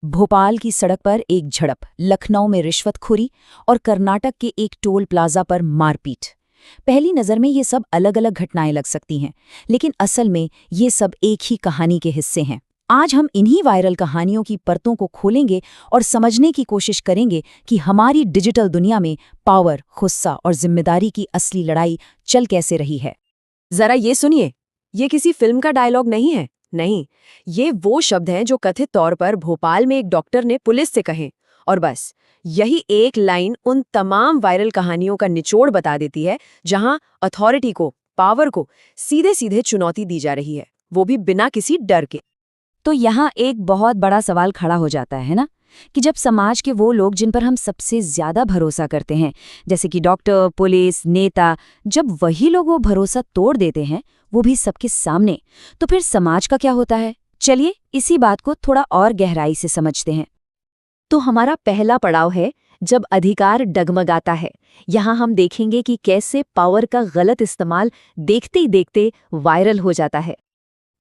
भोपाल की सड़क पर एक झड़प, लखनऊ में रिश्वतखोरी और कर्नाटक के एक टोल प्लाजा पर मारपीट। पहली नज़र में ये सब अलग अलग घटनाएं लग सकती हैं, लेकिन असल में ये सब एक ही कहानी के हिस्से हैं। आज हम इन्हीं वायरल कहानियों की परतों को खोलेंगे और समझने की कोशिश करेंगे कि हमारी डिजिटल दुनिया में पावर, गुस्सा और जिम्मेदारी की असली लड़ाई चल कैसे रही है। जरा ये सुनिए, ये किसी फिल्म का डायलॉग नहीं है। नहीं, ये वो शब्द हैं जो कथित तौर पर भोपाल में एक डॉक्टर ने पुलिस से कहे, और बस यही एक लाइन उन तमाम वायरल कहानियों का निचोड़ बता देती है जहां अथॉरिटी को, पावर को सीधे सीधे चुनौती दी जा रही है, वो भी बिना किसी डर के। तो यहाँ एक बहुत बड़ा सवाल खड़ा हो जाता है ना, कि जब समाज के वो लोग जिन पर हम सबसे ज्यादा भरोसा करते हैं, जैसे कि डॉक्टर, पुलिस, नेता, जब वही लोग वो भरोसा तोड़ देते हैं, वो भी सबके सामने, तो फिर समाज का क्या होता है? चलिए इसी बात को थोड़ा और गहराई से समझते हैं। तो हमारा पहला पड़ाव है जब अधिकार डगमगाता है। यहाँ हम देखेंगे कि कैसे पावर का गलत इस्तेमाल देखते ही देखते वायरल हो जाता है।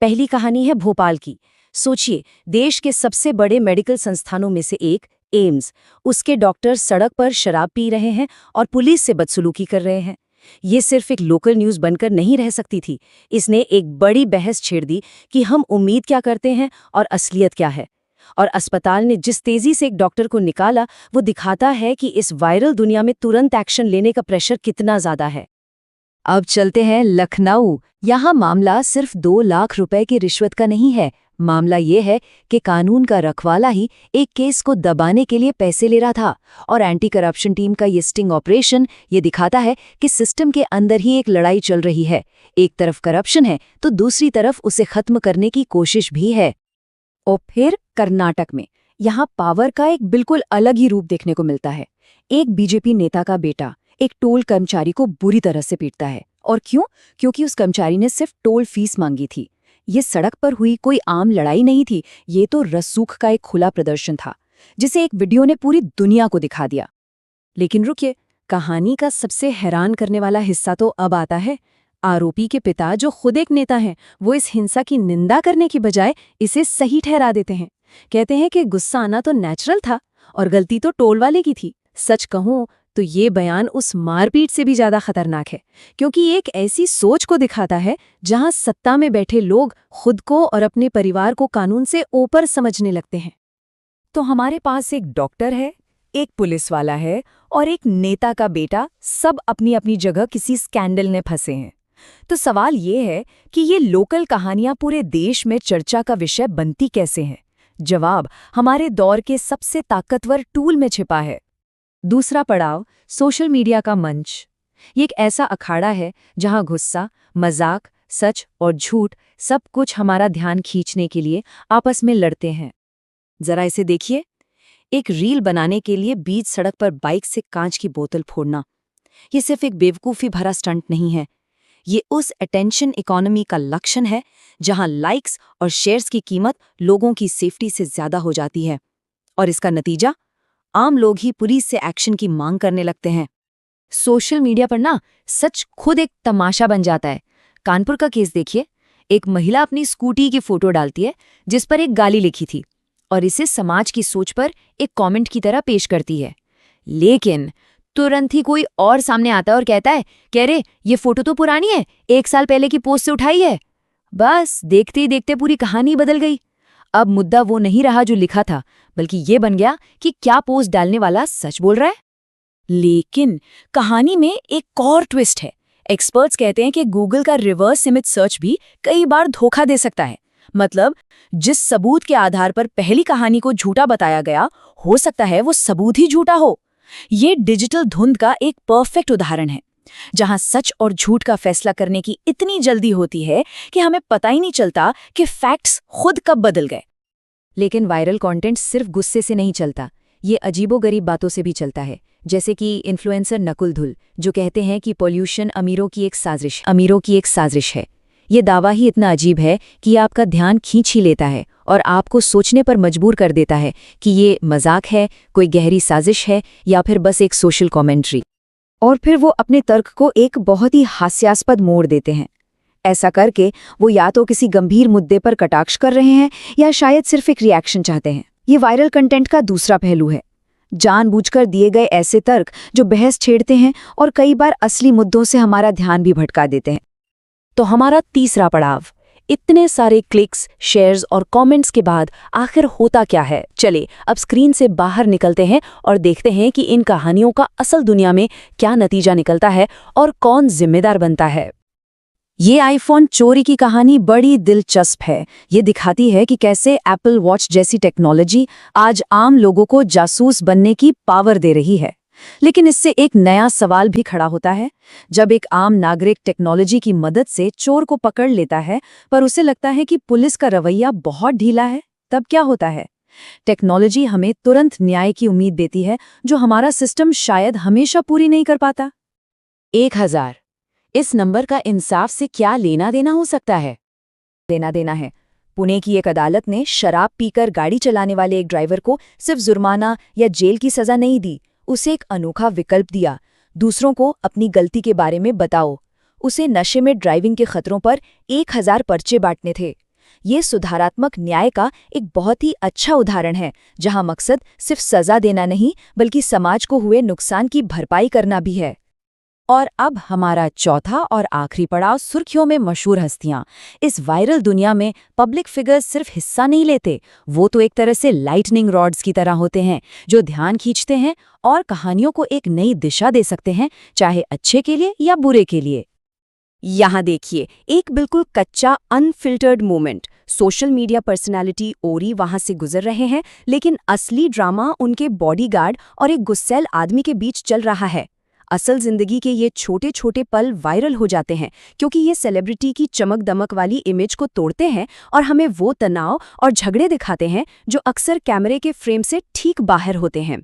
पहली कहानी है भोपाल की। सोचिए, देश के सबसे बड़े मेडिकल संस्थानों में से एक एम्स, उसके डॉक्टर सड़क पर शराब पी रहे हैं और पुलिस से बदसलूकी कर रहे हैं। ये सिर्फ एक लोकल न्यूज़ बनकर नहीं रह सकती थी, इसने एक बड़ी बहस छेड़ दी कि हम उम्मीद क्या करते हैं और असलियत क्या है। और अस्पताल ने जिस तेजी से एक डॉक्टर को निकाला, वो दिखाता है कि इस वायरल दुनिया में तुरंत एक्शन लेने का प्रेशर कितना ज्यादा है। अब चलते हैं लखनऊ। यहाँ मामला सिर्फ 2 लाख रुपए की रिश्वत का नहीं है। मामला ये है कि कानून का रखवाला ही एक केस को दबाने के लिए पैसे ले रहा था, और एंटी करप्शन टीम का ये स्टिंग ऑपरेशन ये दिखाता है कि सिस्टम के अंदर ही एक लड़ाई चल रही है। एक तरफ करप्शन है तो दूसरी तरफ उसे खत्म करने की कोशिश भी है। और फिर कर्नाटक में यहाँ पावर का एक बिल्कुल अलग ही रूप देखने को मिलता है। एक बीजेपी नेता का बेटा एक टोल कर्मचारी को बुरी तरह से पीटता है। और क्यों? क्योंकि उस कर्मचारी ने सिर्फ टोल फीस मांगी थी। ये सड़क पर हुई कोई आम लड़ाई नहीं थी, ये तो रसूख का एक खुला प्रदर्शन था, जिसे एक वीडियो ने पूरी दुनिया को दिखा दिया। लेकिन रुकिए, कहानी का सबसे हैरान करने वाला हिस्सा तो अब आता है। आरोपी के पिता, जो खुद एक नेता हैं, वो इस हिंसा की निंदा करने की बजाय इसे सही ठहरा देते हैं। कहते हैं कि गुस्सा आना तो नेचुरल था और गलती तो टोल वाले की थी। सच कहूं तो ये बयान उस मारपीट से भी ज्यादा खतरनाक है, क्योंकि ये एक ऐसी सोच को दिखाता है जहां सत्ता में बैठे लोग खुद को और अपने परिवार को कानून से ऊपर समझने लगते हैं। तो हमारे पास एक डॉक्टर है, एक पुलिस वाला है और एक नेता का बेटा, सब अपनी अपनी जगह किसी स्कैंडल में फंसे हैं। तो सवाल ये है कि ये लोकल कहानियां पूरे देश में चर्चा का विषय बनती कैसे हैं? जवाब हमारे दौर के सबसे ताकतवर टूल में छिपा है। दूसरा पड़ाव, सोशल मीडिया का मंच। ये एक ऐसा अखाड़ा है जहां गुस्सा, मजाक, सच और झूठ सब कुछ हमारा ध्यान खींचने के लिए आपस में लड़ते हैं। जरा इसे देखिए, एक रील बनाने के लिए बीच सड़क पर बाइक से कांच की बोतल फोड़ना। ये सिर्फ एक बेवकूफ़ी भरा स्टंट नहीं है, ये उस अटेंशन इकोनॉमी का लक्षण है जहां लाइक्स और शेयर्स की कीमत लोगों की सेफ्टी से ज्यादा हो जाती है। और इसका नतीजा, आम लोग ही पुलिस से एक्शन की मांग करने लगते हैं। सोशल मीडिया पर ना सच खुद एक तमाशा बन जाता है। कानपुर का केस देखिए, एक महिला अपनी स्कूटी की फोटो डालती है जिस पर एक गाली लिखी थी, और इसे समाज की सोच पर एक कमेंट की तरह पेश करती है। लेकिन तुरंत ही कोई और सामने आता है और कहता है कि अरे ये फोटो तो पुरानी है, 1 साल पहले की पोस्ट से उठाई है। बस देखते ही देखते पूरी कहानी बदल गई। अब मुद्दा वो नहीं रहा जो लिखा था, बल्कि ये बन गया कि क्या पोस्ट डालने वाला सच बोल रहा है। लेकिन कहानी में एक और ट्विस्ट है। एक्सपर्ट्स कहते हैं कि गूगल का रिवर्स इमेज सर्च भी कई बार धोखा दे सकता है। मतलब जिस सबूत के आधार पर पहली कहानी को झूठा बताया गया, हो सकता है वो सबूत ही झूठा हो। ये डिजिटल धुंध का एक परफेक्ट उदाहरण है, जहां सच और झूठ का फैसला करने की इतनी जल्दी होती है कि हमें पता ही नहीं चलता कि फैक्ट्स खुद कब बदल गए। लेकिन वायरल कंटेंट सिर्फ गुस्से से नहीं चलता, ये अजीबोगरीब बातों से भी चलता है। जैसे कि इन्फ्लुएंसर नकुल धुल, जो कहते हैं कि पॉल्यूशन अमीरों की एक साजिश है। ये दावा ही इतना अजीब है कि ये आपका ध्यान खींच ही लेता है और आपको सोचने पर मजबूर कर देता है कि ये मजाक है, कोई गहरी साजिश है, या फिर बस एक सोशल कमेंट्री। और फिर वो अपने तर्क को एक बहुत ही हास्यास्पद मोड़ देते हैं। ऐसा करके वो या तो किसी गंभीर मुद्दे पर कटाक्ष कर रहे हैं या शायद सिर्फ एक रिएक्शन चाहते हैं। ये वायरल कंटेंट का दूसरा पहलू है। जानबूझकर दिए गए ऐसे तर्क जो बहस छेड़ते हैं और कई बार असली मुद्दों से हमारा ध्यान भी भटका देते हैं। तो हमारा तीसरा पड़ाव, इतने सारे क्लिक्स, शेयर्स और कमेंट्स के बाद आखिर होता क्या है? चले अब स्क्रीन से बाहर निकलते हैं और देखते हैं कि इन कहानियों का असल दुनिया में क्या नतीजा निकलता है और कौन जिम्मेदार बनता है। ये आईफोन चोरी की कहानी बड़ी दिलचस्प है। ये दिखाती है कि कैसे एप्पल वॉच जैसी टेक्नोलॉजी आज आम लोगों को जासूस बनने की पावर दे रही है। लेकिन इससे एक नया सवाल भी खड़ा होता है। जब एक आम नागरिक टेक्नोलॉजी की मदद से चोर को पकड़ लेता है, पर उसे लगता है कि पुलिस का रवैया बहुत ढीला है, तब क्या होता है? टेक्नोलॉजी हमें तुरंत न्याय की उम्मीद देती है, जो हमारा सिस्टम शायद हमेशा पूरी नहीं कर पाता। 1000, इस नंबर का इंसाफ से क्या लेना देना हो सकता है? लेना देना है। पुणे की एक अदालत ने शराब पीकर गाड़ी चलाने वाले एक ड्राइवर को सिर्फ जुर्माना या जेल की सजा नहीं दी, उसे एक अनोखा विकल्प दिया। दूसरों को अपनी गलती के बारे में बताओ। उसे नशे में ड्राइविंग के खतरों पर 1000 पर्चे बांटने थे। ये सुधारात्मक न्याय का एक बहुत ही अच्छा उदाहरण है, जहां मकसद सिर्फ सजा देना नहीं बल्कि समाज को हुए नुकसान की भरपाई करना भी है। और अब हमारा चौथा और आखिरी पड़ाव, सुर्खियों में मशहूर हस्तियां। इस वायरल दुनिया में पब्लिक फिगर्स सिर्फ हिस्सा नहीं लेते, वो तो एक तरह से लाइटनिंग रॉड्स की तरह होते हैं, जो ध्यान खींचते हैं और कहानियों को एक नई दिशा दे सकते हैं, चाहे अच्छे के लिए या बुरे के लिए। यहाँ देखिए एक बिल्कुल कच्चा unfiltered moment. Social media personality ओरी वहां से गुजर रहे हैं, लेकिन असली ड्रामा उनके बॉडीगार्ड और एक गुस्सैल आदमी के बीच चल रहा है। असल जिंदगी के ये छोटे छोटे पल वायरल हो जाते हैं क्योंकि ये सेलिब्रिटी की चमक दमक वाली इमेज को तोड़ते हैं और हमें वो तनाव और झगड़े दिखाते हैं जो अक्सर कैमरे के फ्रेम से ठीक बाहर होते हैं।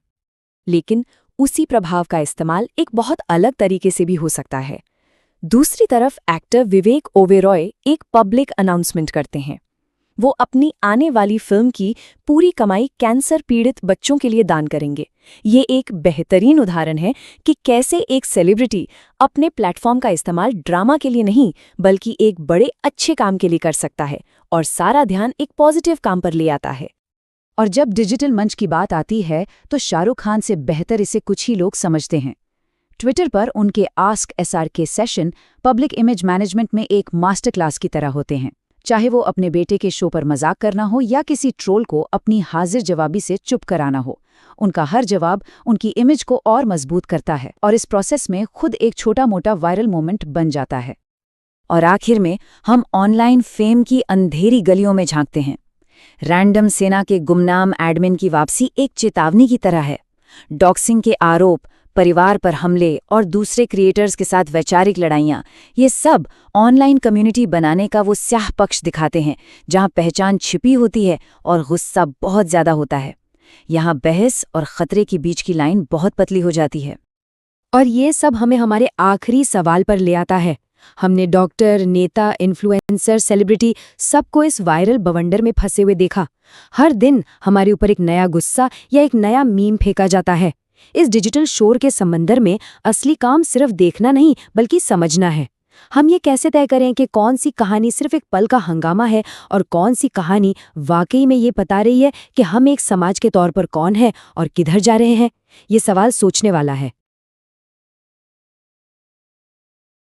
लेकिन उसी प्रभाव का इस्तेमाल एक बहुत अलग तरीके से भी हो सकता है। दूसरी तरफ एक्टर विवेक ओबेरॉय एक पब्लिक अनाउंसमेंट करते हैं। वो अपनी आने वाली फिल्म की पूरी कमाई कैंसर पीड़ित बच्चों के लिए दान करेंगे। ये एक बेहतरीन उदाहरण है कि कैसे एक सेलिब्रिटी अपने प्लेटफॉर्म का इस्तेमाल ड्रामा के लिए नहीं बल्कि एक बड़े अच्छे काम के लिए कर सकता है और सारा ध्यान एक पॉजिटिव काम पर ले आता है। और जब डिजिटल मंच की बात आती है तो शाहरुख खान से बेहतर इसे कुछ ही लोग समझते हैं। ट्विटर पर उनके ask SRK session public image management में एक मास्टर क्लास की तरह होते हैं। चाहे वो अपने बेटे के शो पर मजाक करना हो या किसी ट्रोल को अपनी हाजिर जवाबी से चुप कराना हो, उनका हर जवाब उनकी इमेज को और मजबूत करता है और इस प्रोसेस में खुद एक छोटा मोटा वायरल मोमेंट बन जाता है। और आखिर में हम ऑनलाइन फेम की अंधेरी गलियों में झांकते हैं। रैंडम सेना के गुमनाम एडमिन की वापसी एक चेतावनी की तरह है। डॉक्सिंग के आरोप, परिवार पर हमले और दूसरे क्रिएटर्स के साथ वैचारिक लड़ाइयाँ, ये सब ऑनलाइन कम्युनिटी बनाने का वो स्याह पक्ष दिखाते हैं जहाँ पहचान छिपी होती है और गुस्सा बहुत ज़्यादा होता है। यहाँ बहस और खतरे के बीच की लाइन बहुत पतली हो जाती है। और ये सब हमें हमारे आखिरी सवाल पर ले आता है। हमने डॉक्टर, नेता, इन्फ्लुएंसर, सेलिब्रिटी सबको इस वायरल बवंडर में फंसे हुए देखा। हर दिन हमारे ऊपर एक नया गुस्सा या एक नया मीम फेंका जाता है। इस डिजिटल शोर के समंदर में असली काम सिर्फ देखना नहीं बल्कि समझना है। हम ये कैसे तय करें कि कौन सी कहानी सिर्फ एक पल का हंगामा है और कौन सी कहानी वाकई में ये बता रही है कि हम एक समाज के तौर पर कौन है और किधर जा रहे हैं? ये सवाल सोचने वाला है।